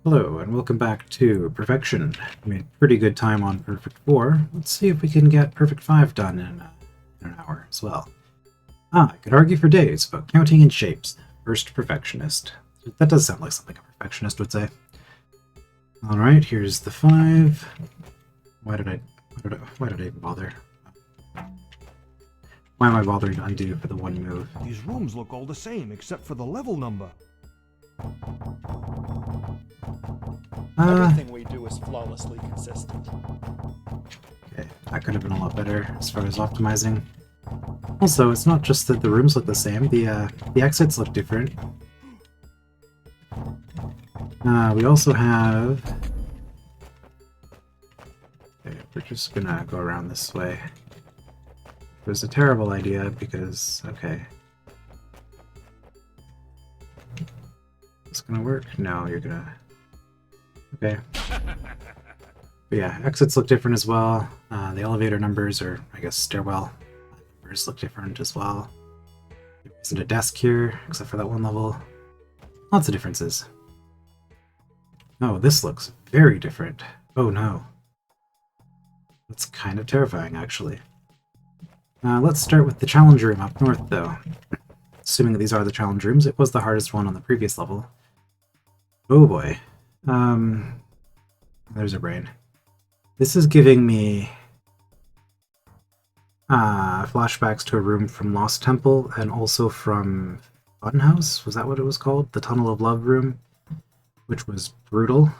Hello, and welcome back to Perfection. We made pretty good time on Perfect 4. Let's see if we can get Perfect 5 done in an hour as well. I could argue for days about counting in shapes. First perfectionist. That does sound like something a perfectionist would say. Alright, here's the 5. Why did I even bother? Why am I bothering to undo for the one move? These rooms look all the same except for the level number. Everything we do is flawlessly consistent. Okay, that could have been a lot better as far as optimizing. Also, it's not just that the rooms look the same, the exits look different. We also have... Okay, we're just gonna go around this way. It was a terrible idea because... okay. Is this gonna work? No, you're gonna... okay. But yeah, exits look different as well. The elevator numbers, or I guess stairwell numbers, look different as well. There isn't a desk here, except for that one level. Lots of differences. Oh, this looks very different. Oh no. That's kind of terrifying, actually. Let's start with the challenge room up north, though. Assuming that these are the challenge rooms, it was the hardest one on the previous level. Oh boy. There's a brain. This is giving me flashbacks to a room from Lost Temple and also from Funhouse. Was that what it was called? The Tunnel of Love room, which was brutal.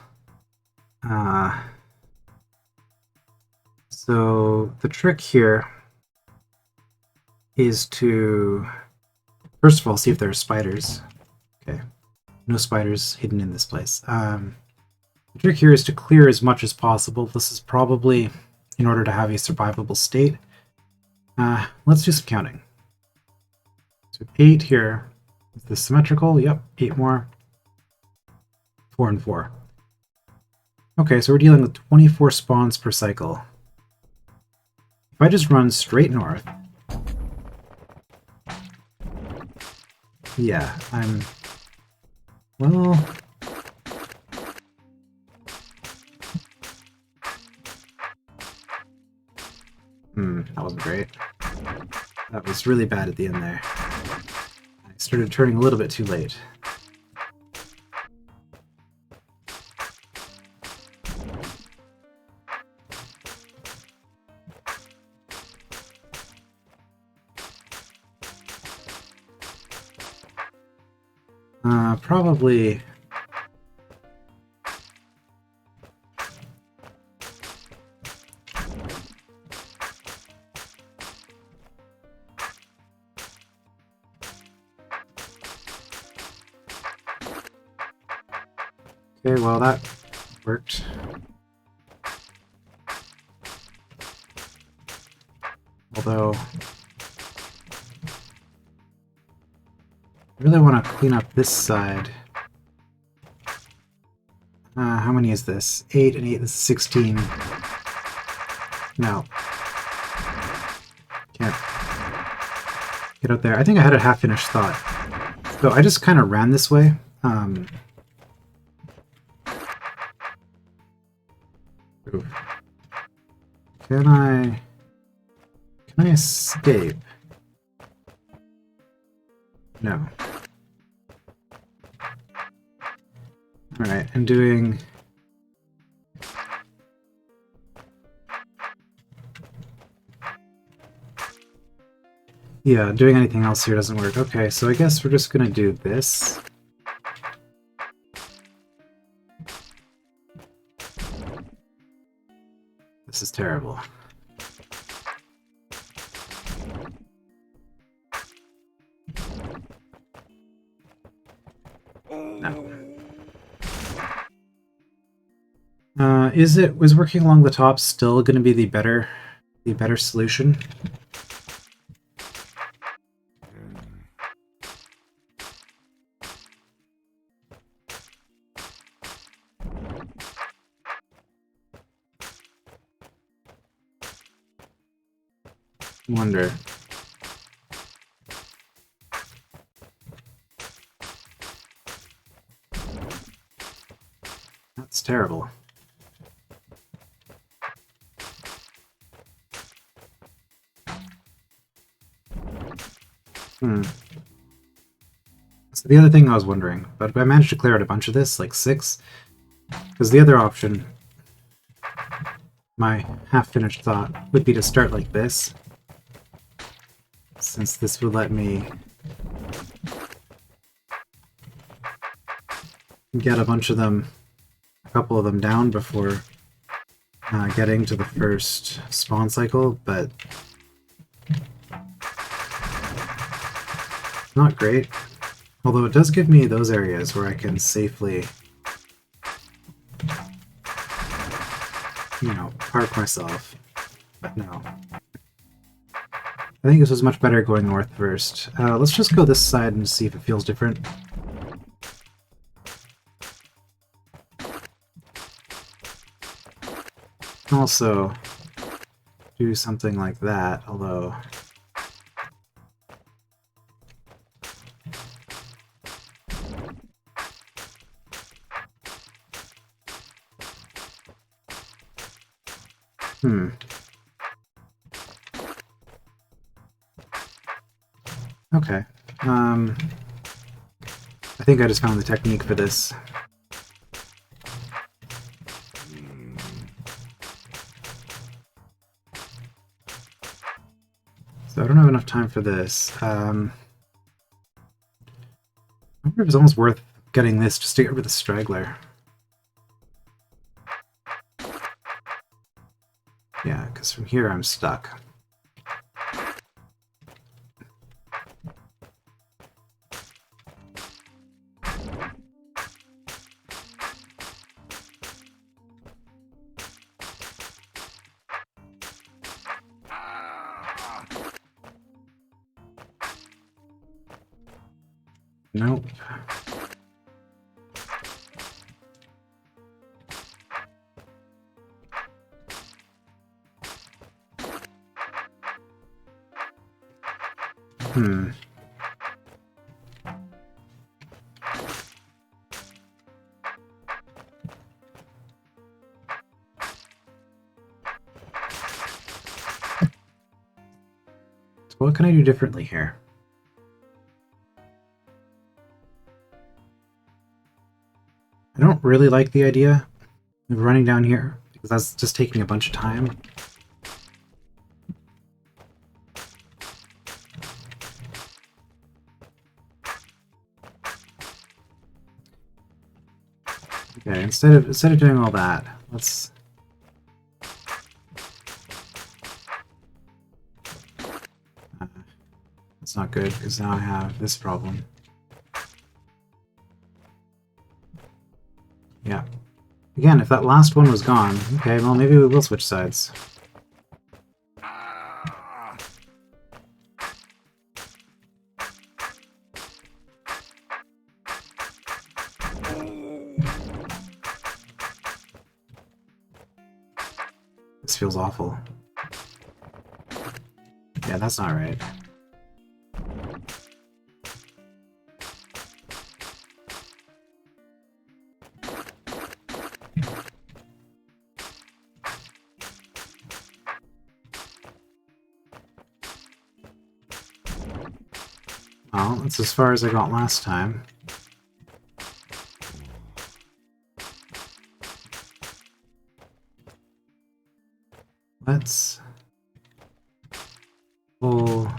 So the trick here is to, first of all, see if there are spiders. Okay, no spiders hidden in this place. The trick here is to clear as much as possible. This is probably in order to have a survivable state. Let's do some counting. So 8 here. Is this symmetrical? Yep, 8 more. 4 and 4. Okay, so we're dealing with 24 spawns per cycle. If I just run straight north... yeah, I'm... well... that wasn't great. That was really bad at the end there. I started turning a little bit too late. Probably... okay, well that worked. Although... I really want to clean up this side. How many is this? 8 and 8, this is 16. No. Can't get out there. I think I had a half-finished thought. So I just kind of ran this way. Can I escape? No. Alright, and doing... yeah, doing anything else here doesn't work. Okay, so I guess we're just gonna do this. This is terrible. No. Was working along the top still going to be the better solution? Wonder. It's terrible. So the other thing I was wondering, but if I managed to clear out a bunch of this, like 6, because the other option, my half-finished thought, would be to start like this, since this would let me get a bunch of them, a couple of them down before getting to the first spawn cycle, but not great. Although it does give me those areas where I can safely, you know, park myself. But no. I think this was much better going north first. Let's just go this side and see if it feels different. Also, do something like that, although... Okay. I think I just found the technique for this. So I don't have enough time for this. I wonder if it's almost worth getting this just to get rid of the straggler. Yeah, because from here I'm stuck. Nope. So what can I do differently here? I don't really like the idea of running down here, because that's just taking a bunch of time. Okay, instead of doing all that, let's... That's not good, because now I have this problem. Yeah. Again, if that last one was gone, okay, well maybe we will switch sides. This feels awful. Yeah, that's not right. Well, that's as far as I got last time. Let's pull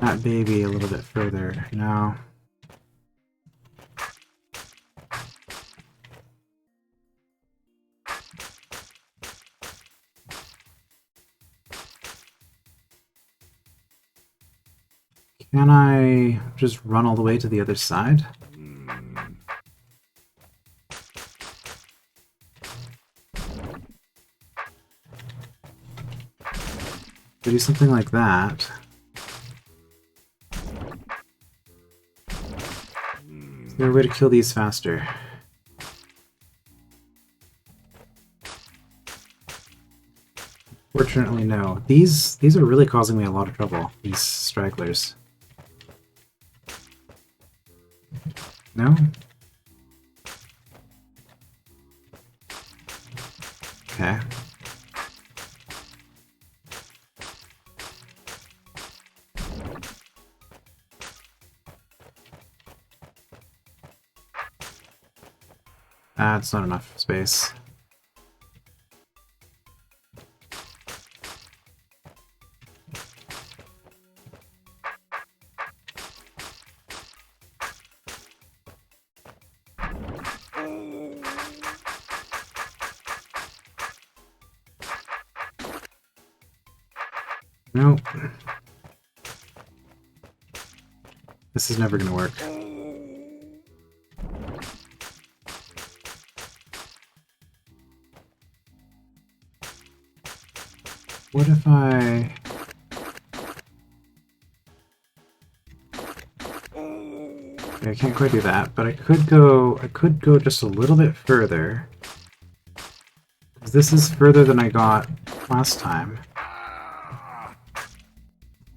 that baby a little bit further now. Can I just run all the way to the other side? Do something like that. Is there a way to kill these faster? Fortunately, no. These are really causing me a lot of trouble, these stragglers. No? Okay. That's not enough space. Nope. This is never gonna work. What if I... Okay, I can't quite do that, but I could go just a little bit further. 'Cause this is further than I got last time.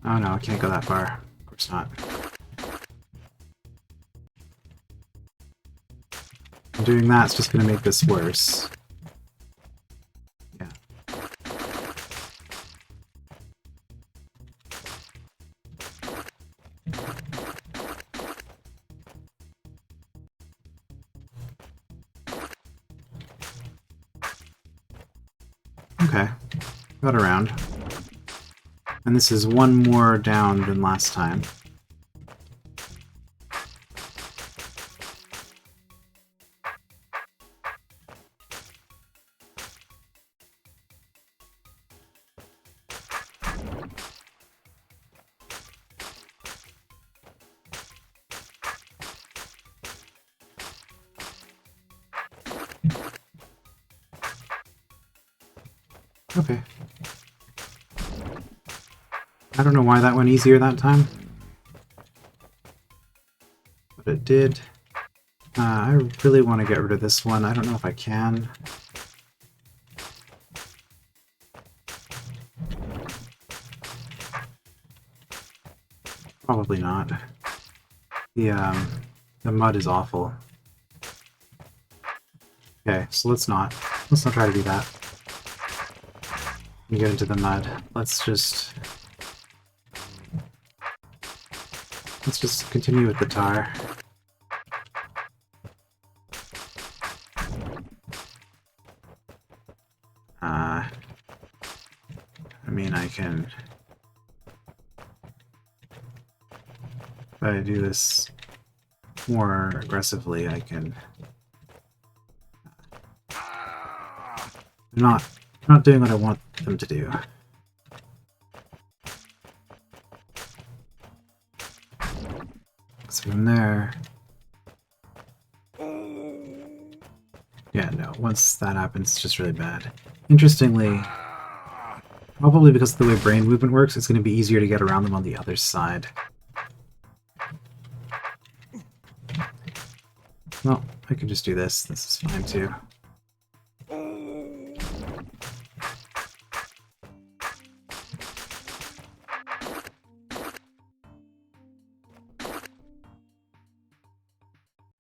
Oh no, I can't go that far. Of course not. And doing that's just gonna make this worse. Yeah. Okay. Got around. And this is one more down than last time. Okay. I don't know why that went easier that time. But it did. I really want to get rid of this one. I don't know if I can. Probably not. The mud is awful. Okay, so let's not try to do that. We get into the mud. Let's just continue with the tar. I mean, I can... If I do this more aggressively, I can... They're not doing what I want them to do. So from there... Yeah, no, once that happens, it's just really bad. Interestingly, probably because of the way brain movement works, it's going to be easier to get around them on the other side. Well, I can just do this. This is fine too.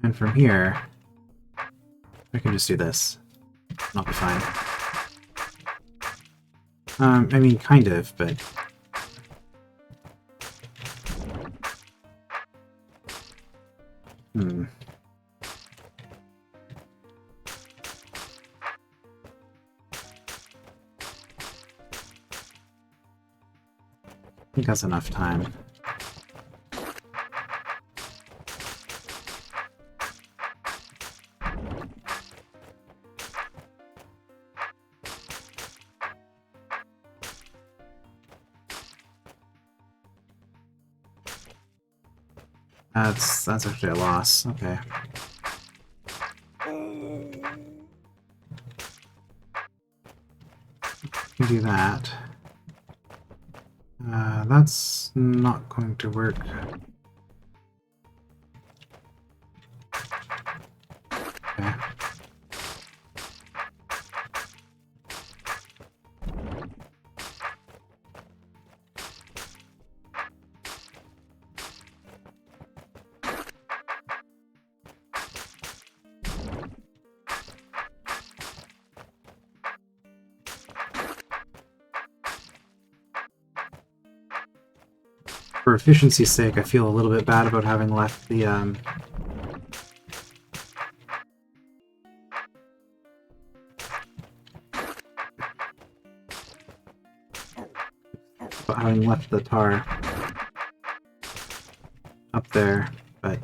And from here, I can just do this. And I'll be fine. I mean, kind of, but... I think that's enough time. That's actually a loss. Okay. Can do that. That's not going to work. Okay. for efficiency's sake, I feel a little bit bad about having left the tar up there, but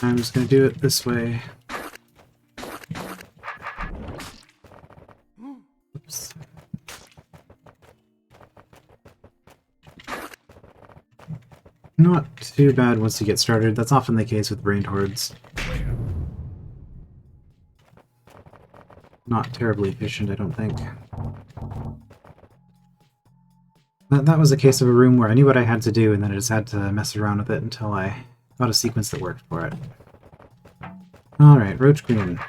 I'm just going to do it this way. Oops. Not too bad once you get started. That's often the case with brain hordes. Not terribly efficient, I don't think. That was a case of a room where I knew what I had to do, and then I just had to mess around with it until I got a sequence that worked for it. Alright, Roach Queen.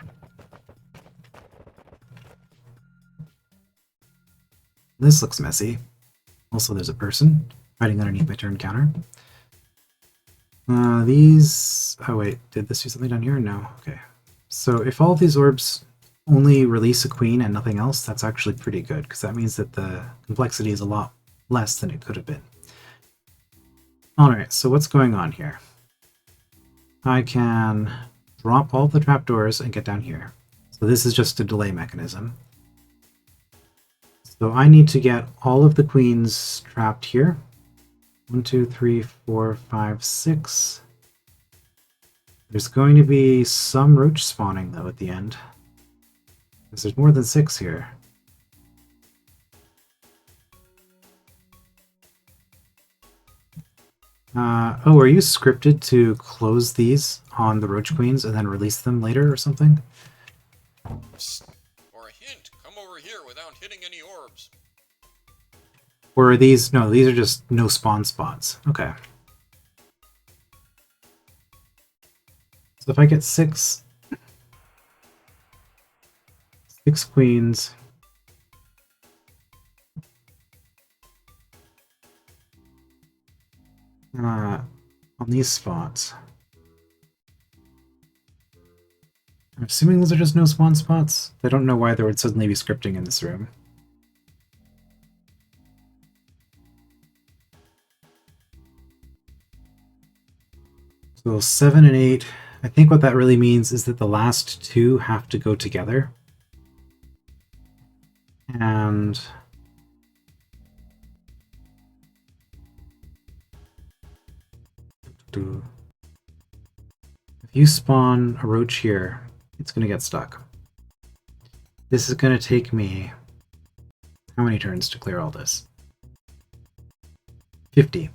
This looks messy. Also, there's a person hiding underneath my turn counter. These... Oh wait, did this do something down here? No. Okay. So if all of these orbs only release a queen and nothing else, that's actually pretty good, because that means that the complexity is a lot less than it could have been. Alright, so what's going on here? I can drop all the trapdoors and get down here. So this is just a delay mechanism. So I need to get all of the queens trapped here. 1, 2, 3, 4, 5, 6. There's going to be some roach spawning, though, at the end. Because there's more than 6 here. Oh, are you scripted to close these on the roach queens and then release them later or something? Psst. For a hint, come over here without hitting any orbs. Or are these... No, these are just no spawn spots. Okay. So if I get 6 queens... on these spots. I'm assuming those are just no spawn spots. I don't know why there would suddenly be scripting in this room. So 7 and 8. I think what that really means is that the last 2 have to go together. And... if you spawn a roach here, it's going to get stuck. This is going to take me... how many turns to clear all this? 50.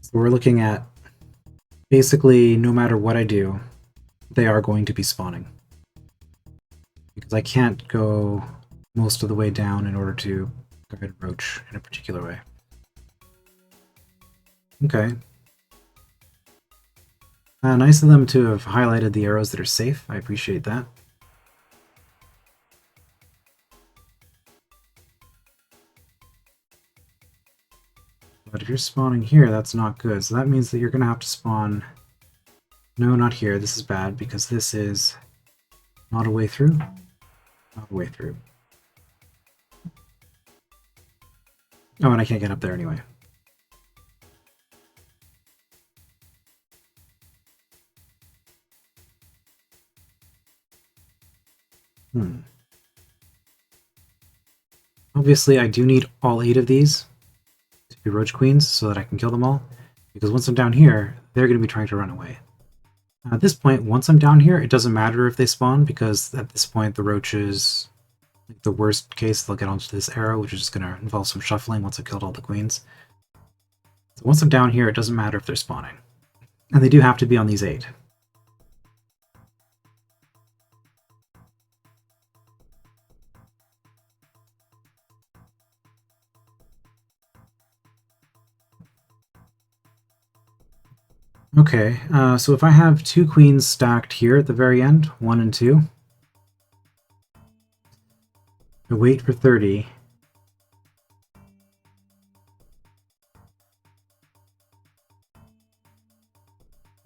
So we're looking at basically no matter what I do, they are going to be spawning. Because I can't go most of the way down in order to guard a roach in a particular way. Okay. Nice of them to have highlighted the arrows that are safe. I appreciate that. But if you're spawning here, that's not good. So that means that you're going to have to spawn... No, not here. This is bad because this is not a way through. Not a way through. Oh, and I can't get up there anyway. Obviously, I do need all 8 of these to be roach queens so that I can kill them all. Because once I'm down here, they're going to be trying to run away. At this point, once I'm down here, it doesn't matter if they spawn, because at this point the roaches, like the worst case, they'll get onto this arrow, which is just going to involve some shuffling once I've killed all the queens. So once I'm down here, it doesn't matter if they're spawning. And they do have to be on these 8. Okay, so if I have 2 queens stacked here at the very end, 1 and 2, I wait for 30.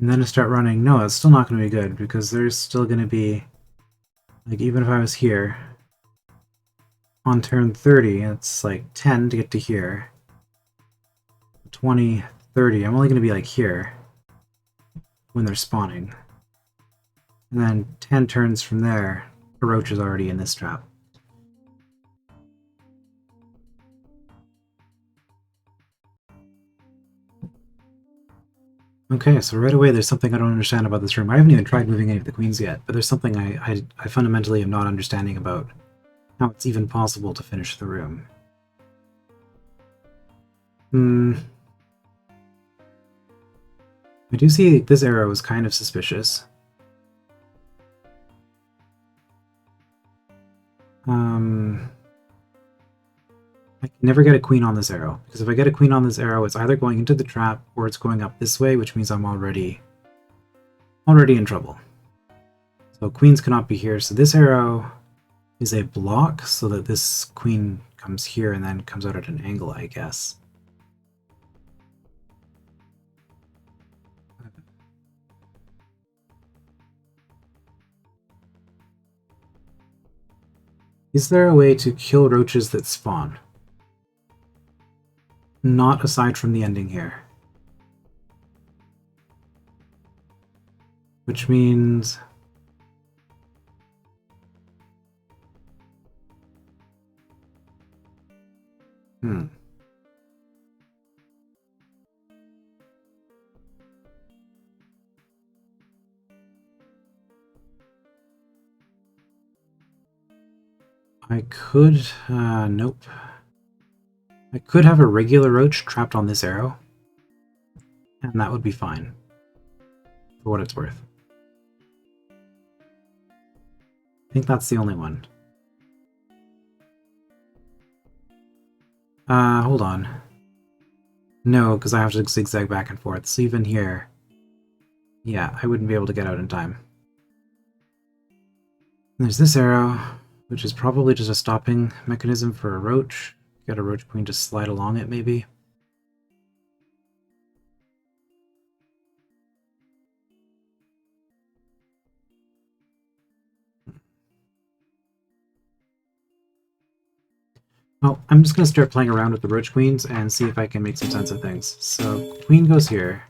and then to start running, no, it's still not going to be good, because there's still going to be, like, even if I was here, on turn 30, it's like 10 to get to here, 20, 30, I'm only going to be like here when they're spawning. And then 10 turns from there, a roach is already in this trap. Okay, so right away there's something I don't understand about this room. I haven't even tried moving any of the queens yet, but there's something I fundamentally am not understanding about how it's even possible to finish the room. I do see this arrow is kind of suspicious. I can never get a queen on this arrow, because if I get a queen on this arrow, it's either going into the trap or it's going up this way, which means I'm already in trouble. So queens cannot be here, so this arrow is a block so that this queen comes here and then comes out at an angle, I guess. Is there a way to kill roaches that spawn? Not aside from the ending here. Which means... I could... nope. I could have a regular roach trapped on this arrow, and that would be fine, for what it's worth. I think that's the only one. Hold on. No, because I have to zigzag back and forth, so even here... Yeah, I wouldn't be able to get out in time. And there's this arrow, which is probably just a stopping mechanism for a roach. Get a roach queen to slide along it, maybe. Well, I'm just going to start playing around with the roach queens and see if I can make some sense of things. So, queen goes here.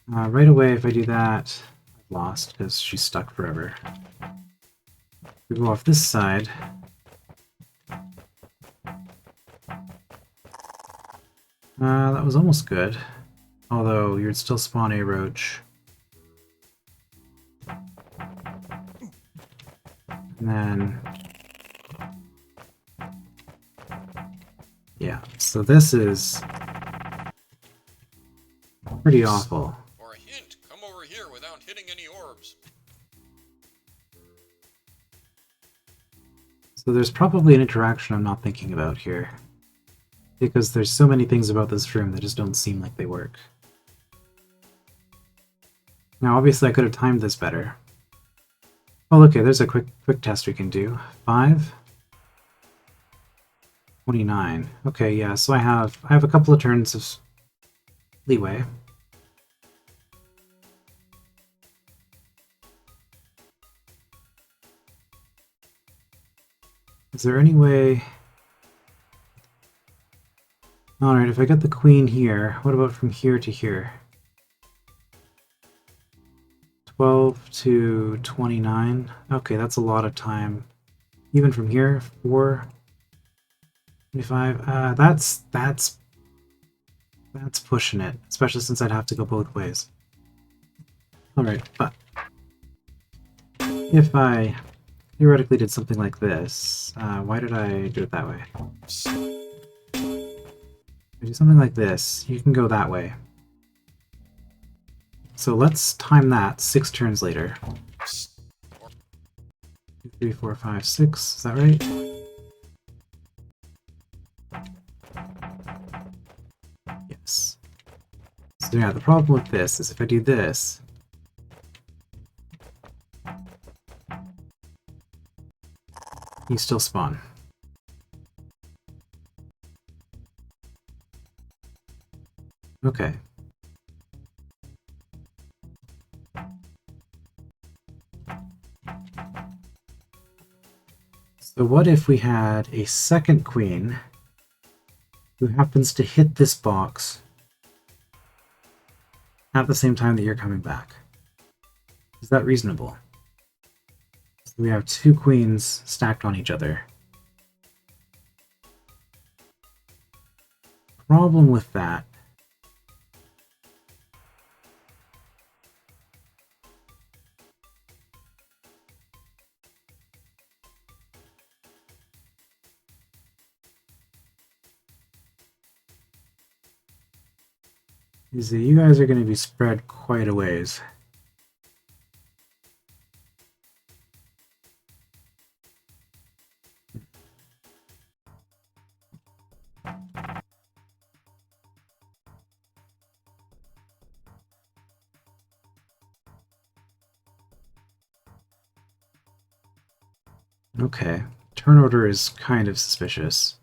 Right away, if I do that, I've lost, because she's stuck forever. We go off this side. That was almost good. Although, you'd still spawn a roach. And then... Yeah, so this is... pretty awful. Or a hint, come over here without hitting any orbs. So there's probably an interaction I'm not thinking about here. Because there's so many things about this room that just don't seem like they work. Now obviously I could have timed this better. Oh, okay, there's a quick test we can do. 5. 29. Okay, yeah, so I have a couple of turns of leeway. Is there any way... Alright, if I get the queen here, what about from here to here? 12 to 29. Okay, that's a lot of time. Even from here, 4, 25. That's pushing it, especially since I'd have to go both ways. Alright, but if I theoretically did something like this, why did I do it that way? If I do something like this, you can go that way. So let's time that 6 turns later. 2, 3, 4, 5, 6, is that right? Yes. So yeah, the problem with this is if I do this, you still spawn. Okay. So what if we had a second queen who happens to hit this box at the same time that you're coming back? Is that reasonable? So we have two queens stacked on each other. Problem with that is that you guys are going to be spread quite a ways. Okay, turn order is kind of suspicious.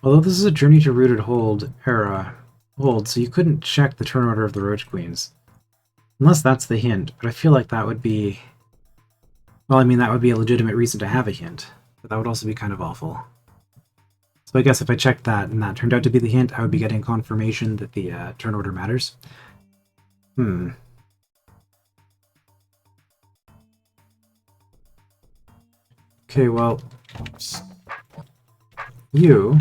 Although this is a Journey to Rooted Hold era hold, so you couldn't check the turn order of the Roach Queens. Unless that's the hint, but I feel like that would be... Well, I mean, that would be a legitimate reason to have a hint, but that would also be kind of awful. So I guess if I checked that and that turned out to be the hint, I would be getting confirmation that the turn order matters. Okay, well... You...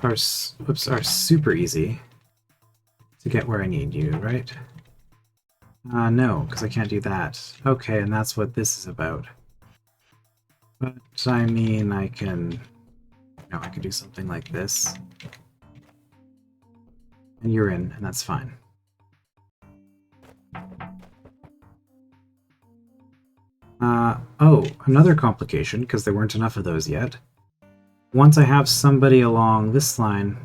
are super easy to get where I need you, right? No, because I can't do that. Okay, and that's what this is about. But, I mean, I can... No, I can do something like this. And you're in, and that's fine. Oh, another complication, because there weren't enough of those yet. Once I have somebody along this line,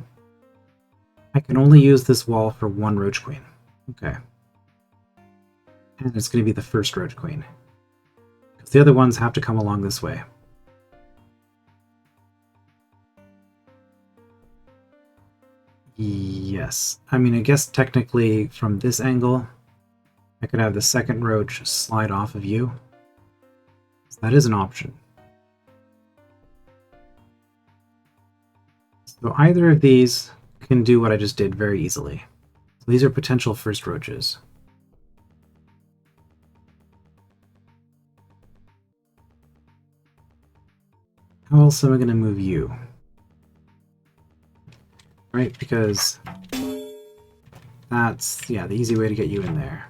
I can only use this wall for one Roach Queen. Okay. And it's going to be the first Roach Queen. Because the other ones have to come along this way. Yes. I mean, I guess technically from this angle, I could have the second Roach slide off of you. So that is an option. So either of these can do what I just did very easily. So these are potential first roaches. How else am I going to move you? Right, because that's, yeah, the easy way to get you in there.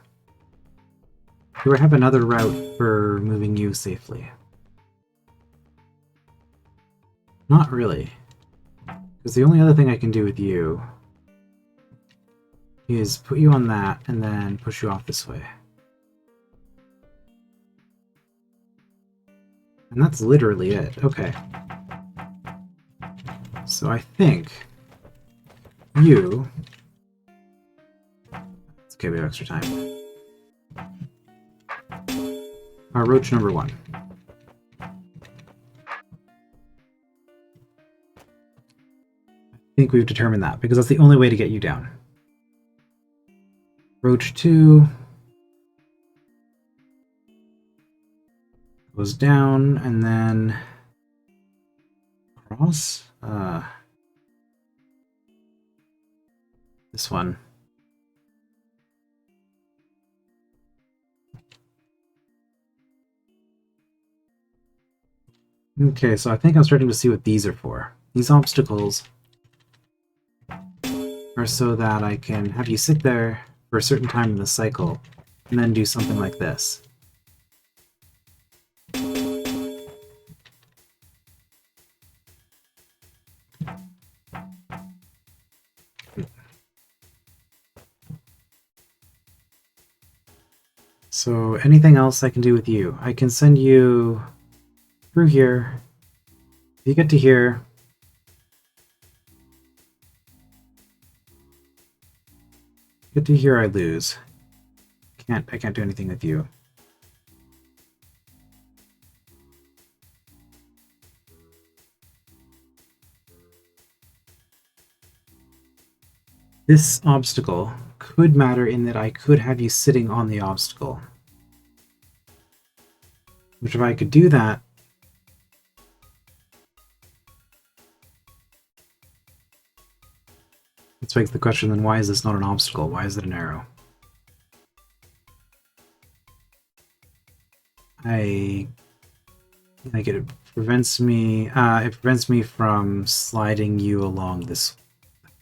Do I have another route for moving you safely? Not really. Because the only other thing I can do with you is put you on that and then push you off this way. And that's literally it. Okay. So I think you... It's okay, we have extra time. Our roach number 1. I think we've determined that, because that's the only way to get you down. Roach 2 goes down, and then cross. This one. Okay, so I think I'm starting to see what these are for. These obstacles are so that I can have you sit there for a certain time in the cycle, and then do something like this. So anything else I can do with you? I can send you through here. If you get to here, I lose. I can't do anything with you. This obstacle could could matter in that I could have you sitting on the obstacle. Which if I could do that, this begs the question, then why is this not an obstacle? Why is it an arrow? Like it prevents me from sliding you along this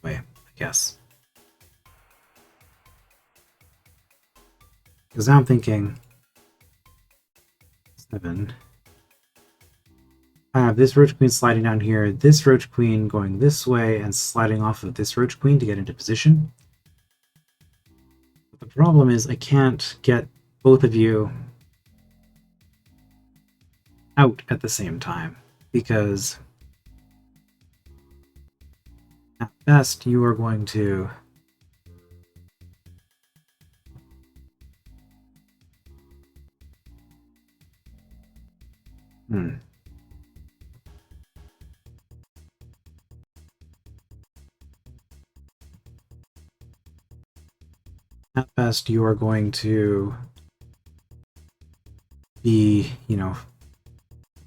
way, I guess. Because now I'm thinking 7. I have this Roach Queen sliding down here, this Roach Queen going this way and sliding off of this Roach Queen to get into position. But the problem is I can't get both of you out at the same time, because at best you are going to at best you are going to be,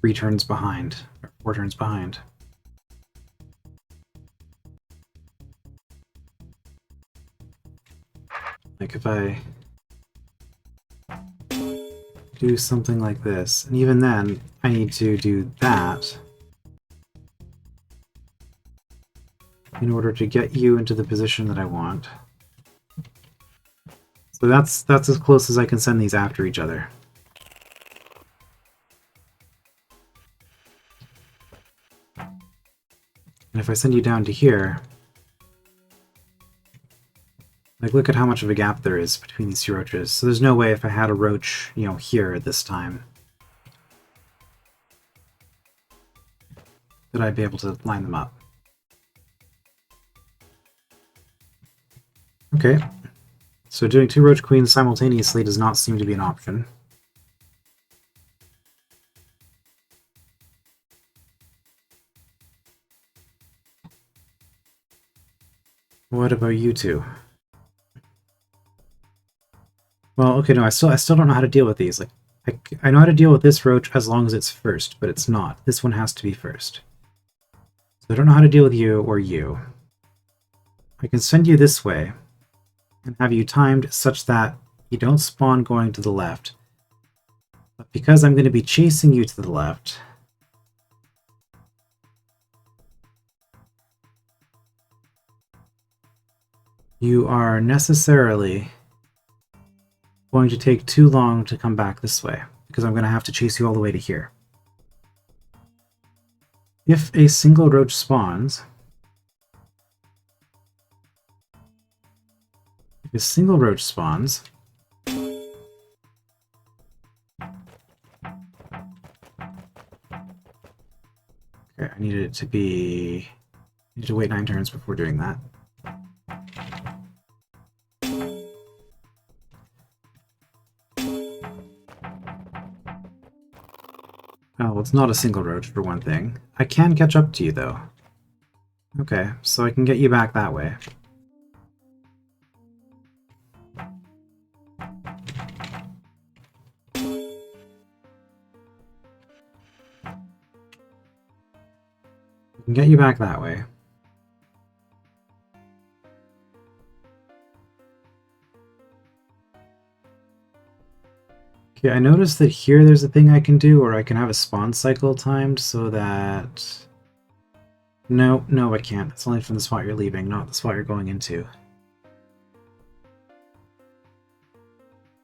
3 turns behind, or 4 turns behind. Like if I do something like this, and even then I need to do that in order to get you into the position that I want. So that's as close as I can send these after each other. And if I send you down to here, like look at how much of a gap there is between these 2 roaches. So there's no way if I had a roach, here at this time, that I'd be able to line them up. Okay, so doing 2 Roach Queens simultaneously does not seem to be an option. What about you two? Well, okay, no, I still don't know how to deal with these. Like, I know how to deal with this roach as long as it's first, but it's not. This one has to be first. So I don't know how to deal with you or you. I can send you this way and have you timed such that you don't spawn going to the left. But because I'm going to be chasing you to the left, you are necessarily going to take too long to come back this way, because I'm going to have to chase you all the way to here. If a single roach spawns, okay, I need it to be... I need to wait 9 turns before doing that. Oh, well, it's not a single roach, for one thing. I can catch up to you, though. Okay, so I can get you back that way. I can get you back that way. Okay, I noticed that here there's a thing I can do, or I can have a spawn cycle timed so that... No, I can't. It's only from the spot you're leaving, not the spot you're going into.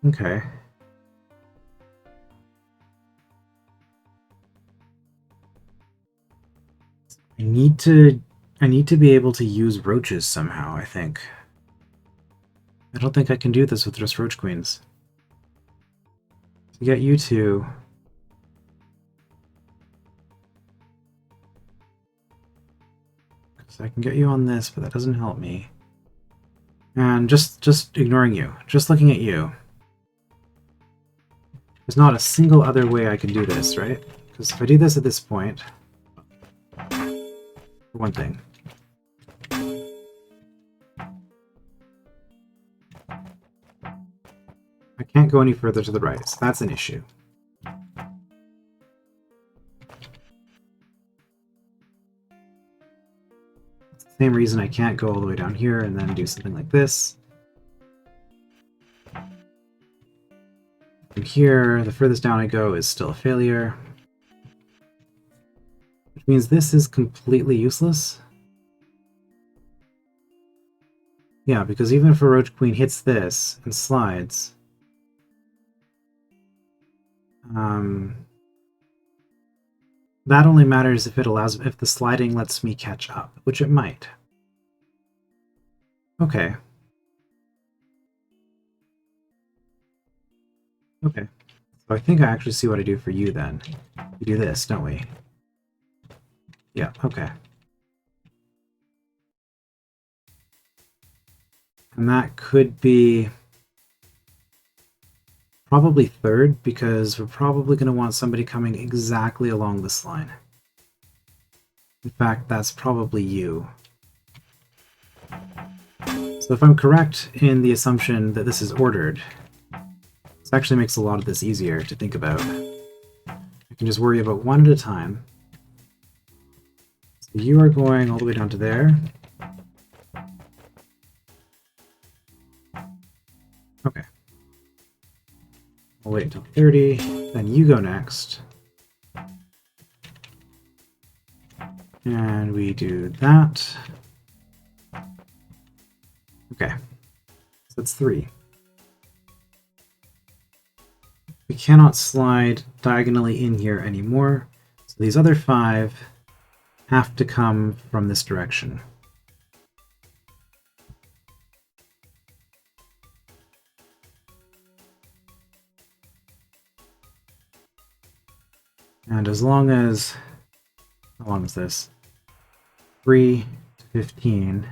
Okay. I need to be able to use roaches somehow, I think. I don't think I can do this with just roach queens. To get you two... Because I can get you on this, but that doesn't help me. And just ignoring you. Just looking at you. There's not a single other way I can do this, right? Because if I do this at this point... For one thing. I can't go any further to the right, so that's an issue. It's the same reason I can't go all the way down here and then do something like this. From here, the furthest down I go is still a failure. Which means this is completely useless. Yeah, because even if a Roach Queen hits this and slides, that only matters if if the sliding lets me catch up, which it might. Okay. Okay. So I think I actually see what I do for you then. We do this, don't we? Yeah, okay. And that could be probably third, because we're probably going to want somebody coming exactly along this line. In fact, that's probably you. So if I'm correct in the assumption that this is ordered, this actually makes a lot of this easier to think about. I can just worry about one at a time. So you are going all the way down to there. Okay. I'll wait until 30, then you go next. And we do that. Okay. So that's 3. We cannot slide diagonally in here anymore, so these other 5 have to come from this direction. And as long as, how long is this? 3 to 15.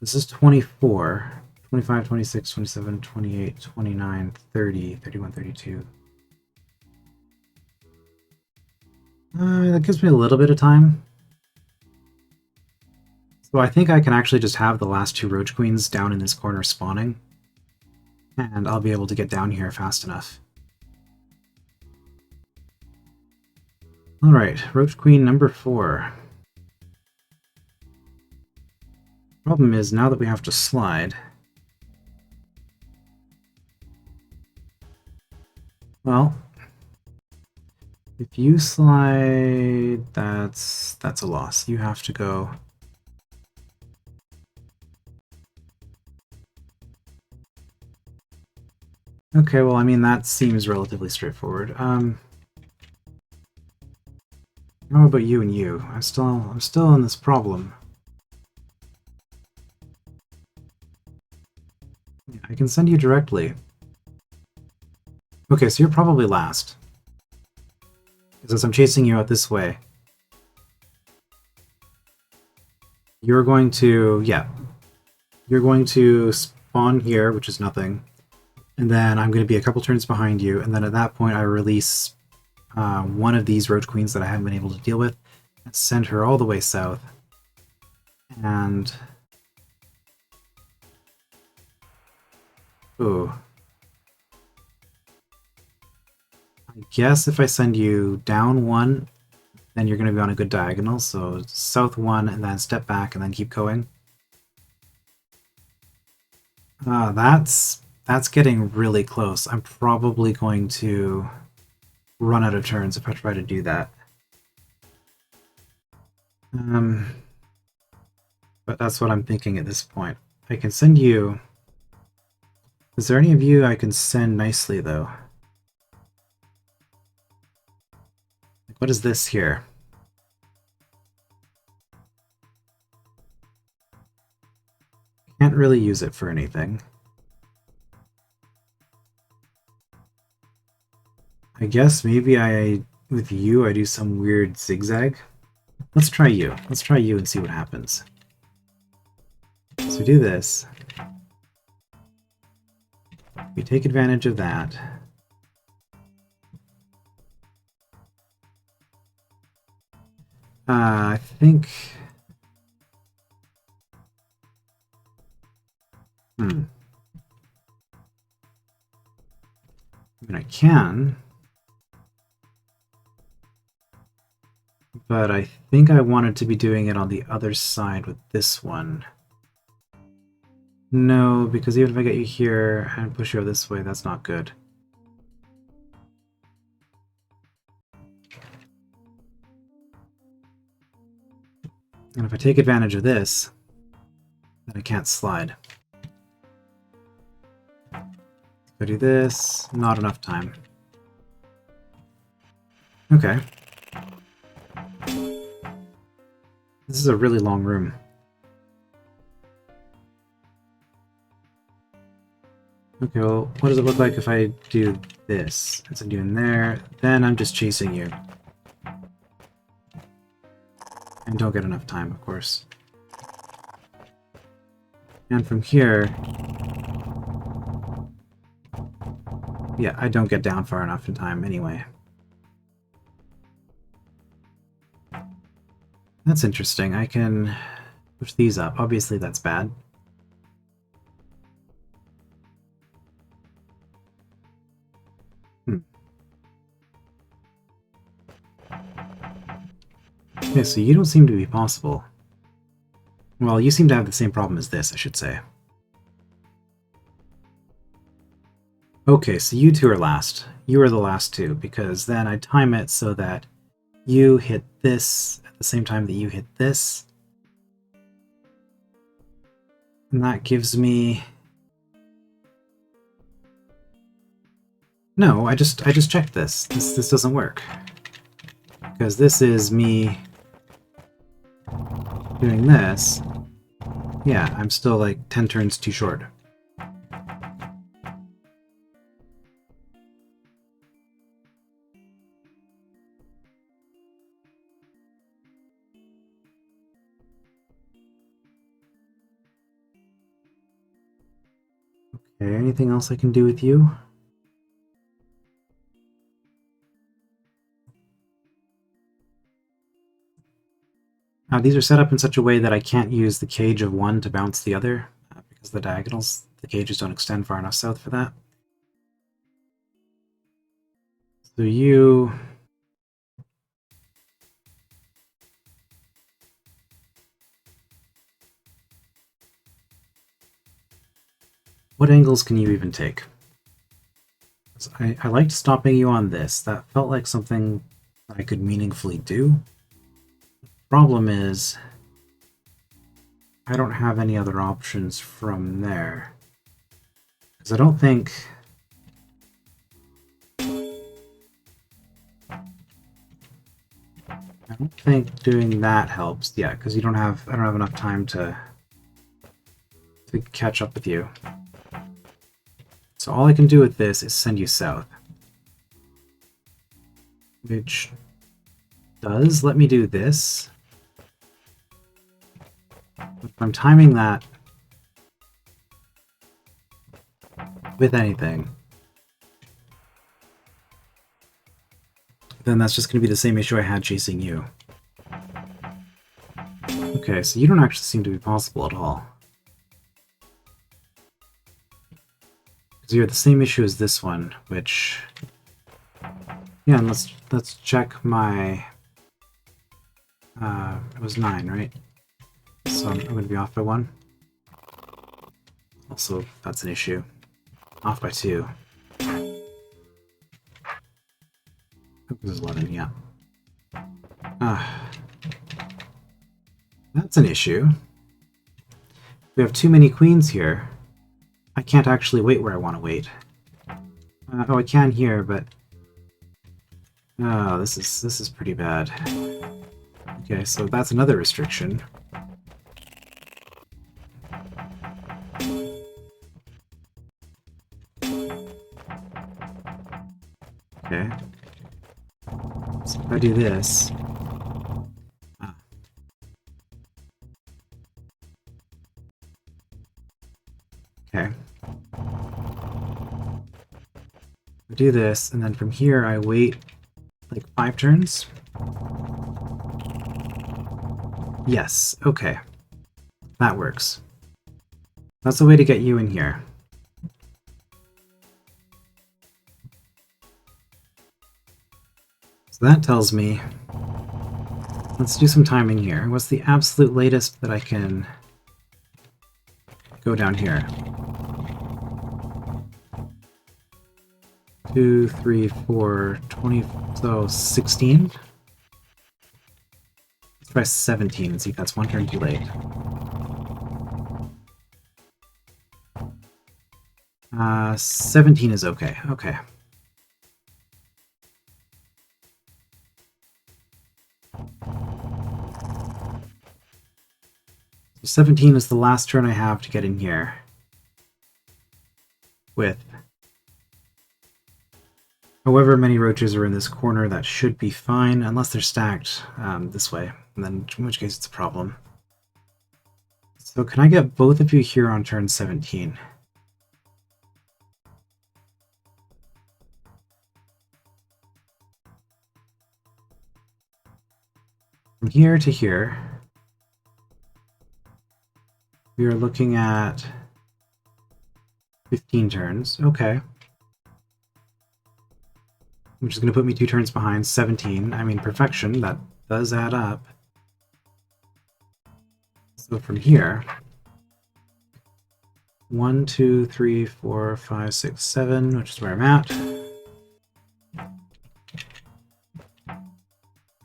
This is 24. 25, 26, 27, 28, 29, 30, 31, 32. That gives me a little bit of time. So I think I can actually just have the last 2 Roach Queens down in this corner spawning. And I'll be able to get down here fast enough. Alright, Roach Queen number 4. Problem is, now that we have to slide... Well, if you slide, that's a loss. You have to go... Okay, well, I mean, that seems relatively straightforward. How about you and you? I'm still in this problem. Yeah, I can send you directly. Okay, so you're probably last. Because as I'm chasing you out this way, you're going to, yeah, you're going to spawn here, which is nothing, and then I'm going to be a couple turns behind you, and then at that point I release one of these Roach Queens that I haven't been able to deal with, and send her all the way south, and... Ooh. I guess if I send you down 1, then you're going to be on a good diagonal, so south 1, and then step back, and then keep going. That's getting really close. I'm probably going to run out of turns if I try to do that. But that's what I'm thinking at this point. I can send you... Is there any of you I can send nicely, though? What is this here? Can't really use it for anything. I guess maybe with you, I do some weird zigzag. Let's try you. Let's try you and see what happens. So do this. We take advantage of that. I think... can. But I think I wanted to be doing it on the other side with this one. No, because even if I get you here and push you over this way, that's not good. And if I take advantage of this, then I can't slide. If I do this, not enough time. Okay. This is a really long room. Okay, well, what does it look like if I do this? As I do in there, then I'm just chasing you. And don't get enough time, of course. And from here... yeah, I don't get down far enough in time anyway. That's interesting. I can push these up. Obviously, that's bad. Okay, so you don't seem to be possible. Well, you seem to have the same problem as this, I should say. Okay, so you two are last. You are the last two, because then I time it so that you hit this at the same time that you hit this. And that gives me... no, I just checked this. This doesn't work. Because this is me doing this. Yeah, I'm still like 10 turns too short. Okay, anything else I can do with you? These are set up in such a way that I can't use the cage of one to bounce the other, because the diagonals, the cages don't extend far enough south for that. So you... what angles can you even take? I liked stopping you on this. That felt like something that I could meaningfully do. Problem is, I don't have any other options from there. Because I don't think... doing that helps. Yeah, because I don't have enough time to catch up with you. So all I can do with this is send you south. Which does let me do this. But if I'm timing that with anything, then that's just going to be the same issue I had chasing you. Okay, so you don't actually seem to be possible at all. Because you're the same issue as this one, which... yeah, and let's check my... it was 9, right? So I'm going to be off by 1. Also, that's an issue. Off by 2. This is 11, yeah. That's an issue. We have too many queens here. I can't actually wait where I want to wait. Oh, I can here, but... oh, this is pretty bad. Okay, so that's another restriction. Okay. So if I do this... okay. I do this, and then from here I wait like 5 turns. Yes, okay. That works. That's a way to get you in here. So that tells me, let's do some timing here. What's the absolute latest that I can go down here? 2, 3, 4, 20, so 16? Let's try 17 and see if that's one turn too late. 17 is okay. Okay. So 17 is the last turn I have to get in here with however many roaches are in this corner. That should be fine, unless they're stacked this way, and then in which case it's a problem. So can I get both of you here on turn 17? From here to here, we are looking at 15 turns. Okay. Which is going to put me 2 turns behind. 17. I mean, perfection. That does add up. So from here, 1, 2, 3, 4, 5, 6, 7, which is where I'm at.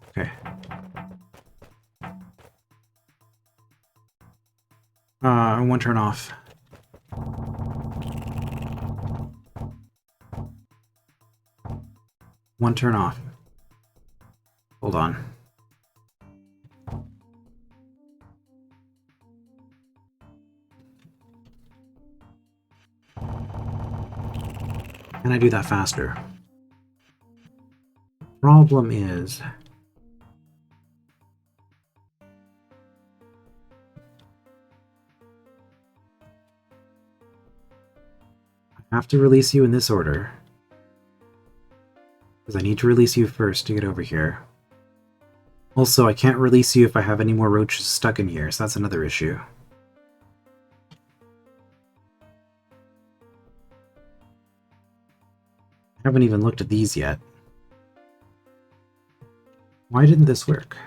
Okay. One turn off. One turn off. Hold on. Can I do that faster? Problem is, I have to release you in this order, because I need to release you first to get over here. Also, I can't release you if I have any more roaches stuck in here, so that's another issue. I haven't even looked at these yet. Why didn't this work?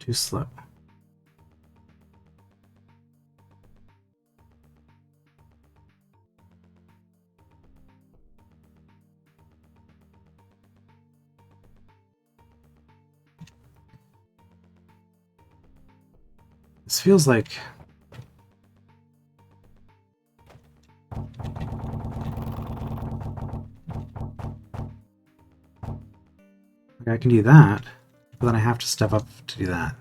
Too slow. This feels like... I can do that, but then I have to step up to do that.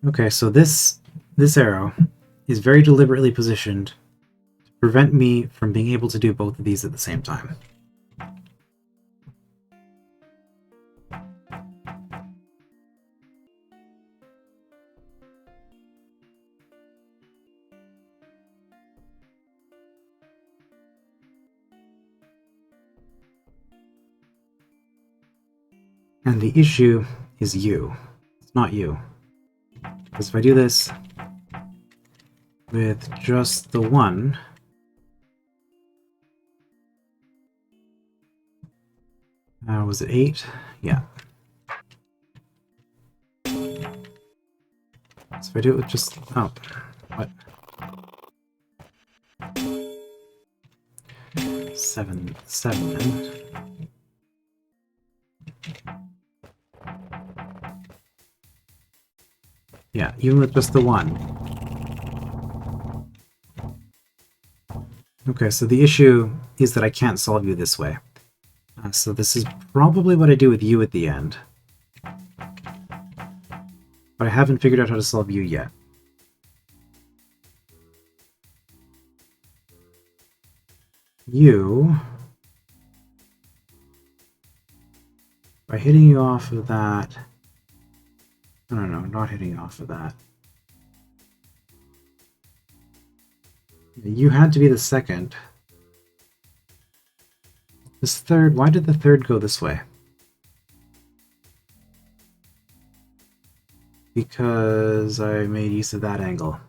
Okay, so this arrow is very deliberately positioned to prevent me from being able to do both of these at the same time. And the issue is you. It's not you. Because if I do this with just the one, was it 8? Yeah. So if I do it with just... oh, what? 7, 7. Yeah, even with just the one. Okay, so the issue is that I can't solve you this way. So this is probably what I do with you at the end. But I haven't figured out how to solve you yet. You... by hitting you off of that... no, not hitting you off of that. You had to be the second. This third, why did the third go this way? because I made use of that angle.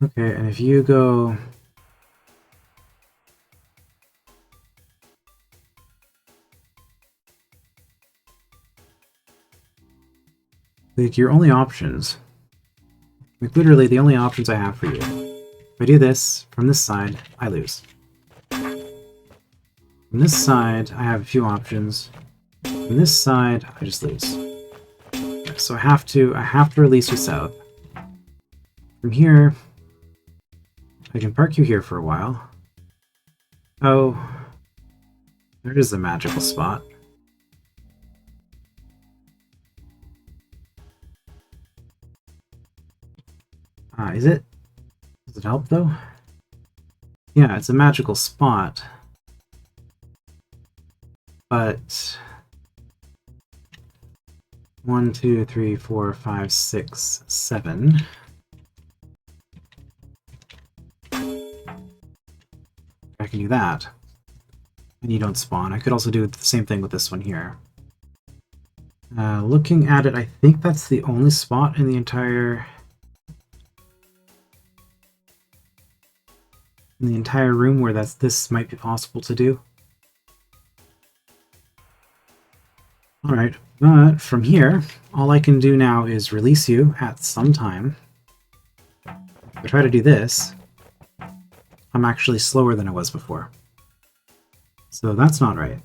Okay, and if you go... Like, your only options... Like, literally, the only options I have for you. If I do this, from this side, I lose. From this side, I have a few options. From this side, I just lose. So I have to release you south. From here, I can park you here for a while. Oh, there is a magical spot. Is it? Does it help though? Yeah, it's a magical spot. But 1, 2, 3, 4, 5, 6, 7. I can do that. And you don't spawn. I could also do the same thing with this one here. Looking at it, I think that's the only spot in the entire room where this might be possible to do. Alright, but from here, all I can do now is release you at some time. If I try to do this, I'm actually slower than I was before. So that's not right.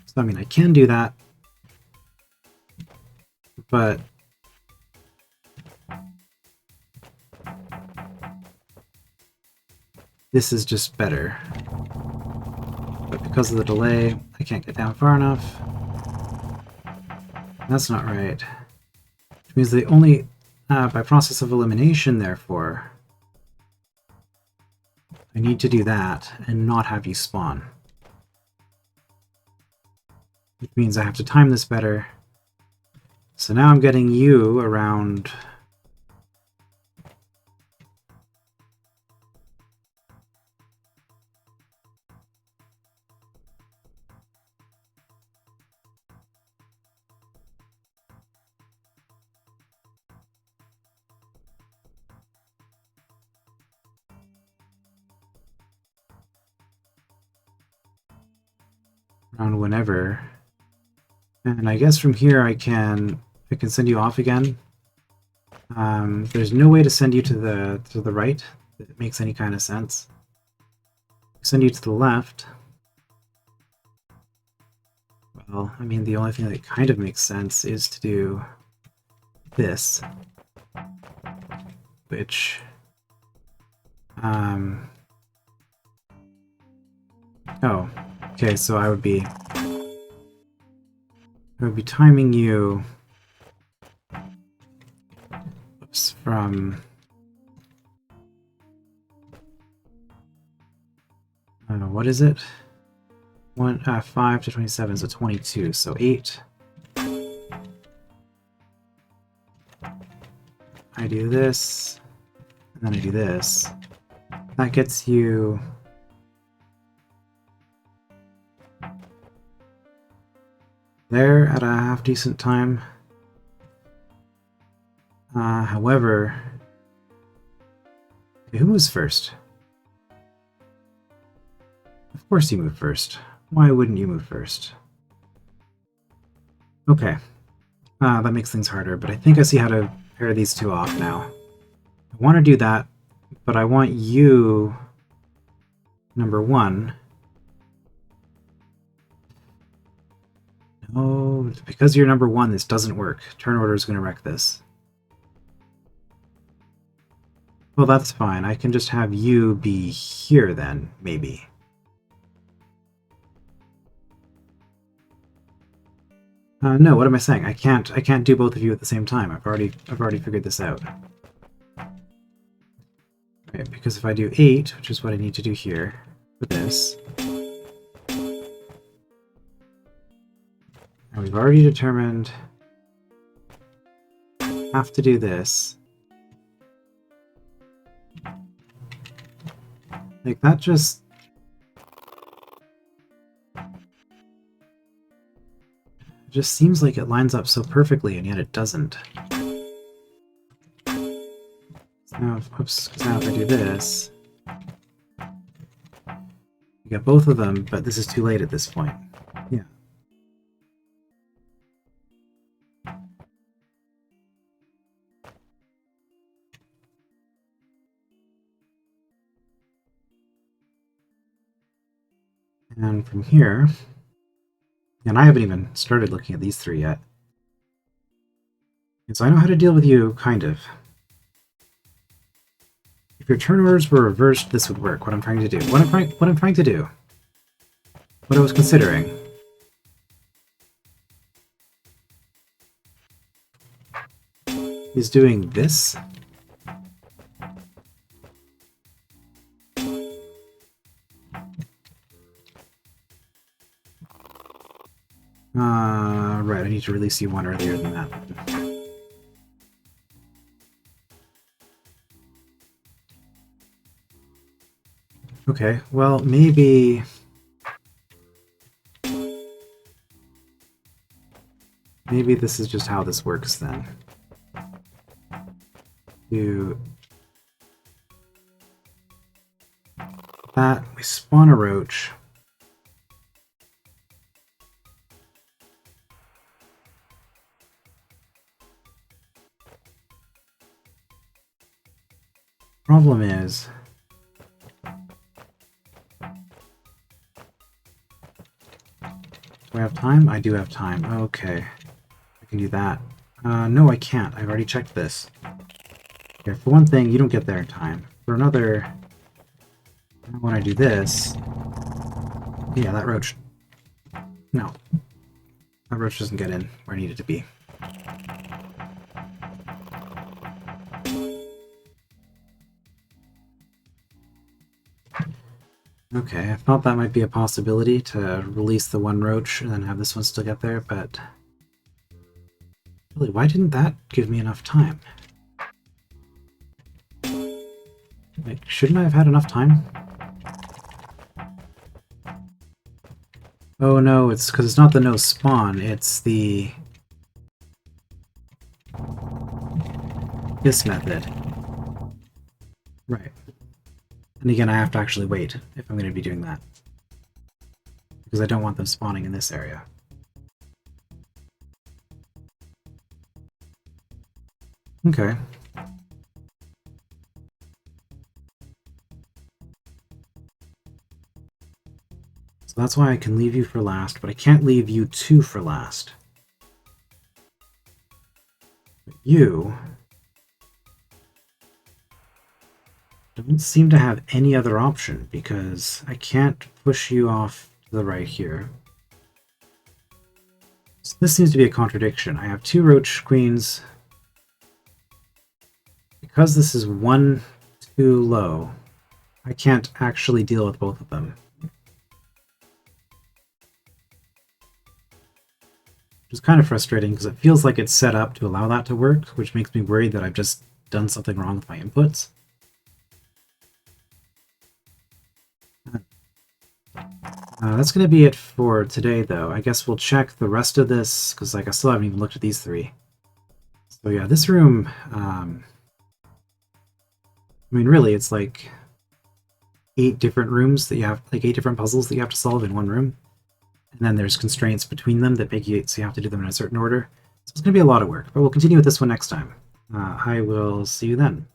So I mean, I can do that, but this is just better. But because of the delay, I can't get down far enough. That's not right. Which means the only, by process of elimination, therefore, I need to do that and not have you spawn. Which means I have to time this better. So now I'm getting you around... around whenever. And I guess from here I can send you off again. There's no way to send you to the right that makes any kind of sense. Send you to the left. Well, I mean, the only thing that kind of makes sense is to do this, which oh, okay, so I would be timing you from what is it? 5 to 27, so 22, so 8. I do this, and then I do this. That gets you there at a half-decent time. However... Okay, who moves first? Of course you move first. Why wouldn't you move first? Okay. That makes things harder, but I think I see how to pair these two off now. I want to do that, but I want you... number 1... No, because you're number 1, this doesn't work. Turn order is going to wreck this. Well, that's fine. I can just have you be here then, maybe. No, what am I saying? I can't do both of you at the same time. I've already figured this out. Right, because if I do 8, which is what I need to do here, for this. And we've already determined have to do this. Like, that just... It just seems like it lines up so perfectly, and yet it doesn't. So now, oops, 'cause now if I do this... You got both of them, but this is too late at this point. Yeah. And from here, and I haven't even started looking at these three yet. And so I know how to deal with you, kind of. If your turn orders were reversed, this would work. What I'm trying to do. What I'm trying to do. What I was considering. Is doing this. Right, I need to release you one earlier than that. Okay, well, maybe... Maybe this is just how this works, then. Do... that, we spawn a roach. Problem is, do I have time? I do have time. Okay. I can do that. No, I can't. I've already checked this. Okay, for one thing, you don't get there in time. For another, when I do this... Yeah, that roach... No. That roach doesn't get in where I need it to be. Okay, I thought that might be a possibility to release the one roach and then have this one still get there, but... Really, why didn't that give me enough time? Like, shouldn't I have had enough time? Oh no, it's because it's not the no spawn, it's the... this method. Right. And again, I have to actually wait if I'm going to be doing that. Because I don't want them spawning in this area. Okay. So that's why I can leave you for last, but I can't leave you two for last. But you... don't seem to have any other option, because I can't push you off to the right here. So this seems to be a contradiction. I have two roach queens. Because this is one too low, I can't actually deal with both of them. Which is kind of frustrating, because it feels like it's set up to allow that to work, which makes me worried that I've just done something wrong with my inputs. That's going to be it for today, though. I guess we'll check the rest of this, because like I still haven't even looked at these three. So yeah, this room, I mean, really, it's like 8 different rooms that you have, like 8 different puzzles that you have to solve in one room. And then there's constraints between them that make you, so you have to do them in a certain order. So it's going to be a lot of work, but we'll continue with this one next time. I will see you then.